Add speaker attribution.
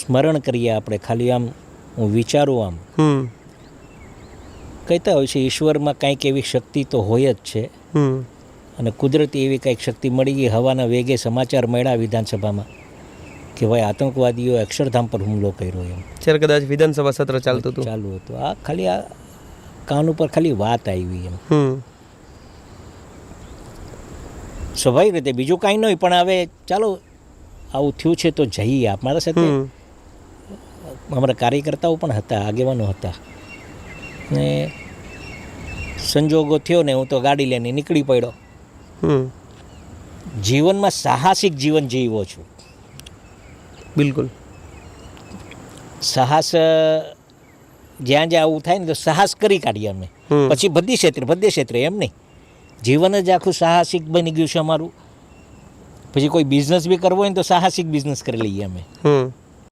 Speaker 1: સ્મરણ કરીએ આપણે, ખાલી આમ હું વિચારું આમ કહેતા હોય છે ઈશ્વરમાં કંઈક એવી શક્તિ તો હોય જ છે, અને કુદરતી એવી કંઈક શક્તિ મળી ગઈ. હવાના વેગે સમાચાર મળ્યા વિધાનસભામાં કે ભાઈ આતંકવાદીઓએ અક્ષરધામ પર હુમલો કર્યો એમ.
Speaker 2: જ્યારે કદાચ વિધાનસભા સત્ર ચાલતું હતું,
Speaker 1: ચાલુ હતું. આ ખાલી આ કાન ઉપર ખાલી વાત આવી એમ, સ્વાભાવિક રીતે બીજું કાંઈ નહીં. પણ હવે ચાલો આવું થયું છે તો જઈએ. અમારા સાથે અમારા કાર્યકર્તાઓ પણ હતા, આગેવાનો હતા, ને સંજોગો થયો ને હું તો ગાડી લઈને નીકળી પડ્યો. જીવનમાં સાહસિક જીવન જીવો છું.
Speaker 2: બિલકુલ.
Speaker 1: સાહસ જ્યાં જ્યાં આવું થાય ને તો સાહસ કરી કાઢીએ અમે. પછી બધી ક્ષેત્રે એમ નહીં, જીવન જ આખું સાહસિક બની ગયું છે અમારું. પછી કોઈ બિઝનેસ બી કરવો હોય ને તો સાહસિક બિઝનેસ કરી લઈએ અમે.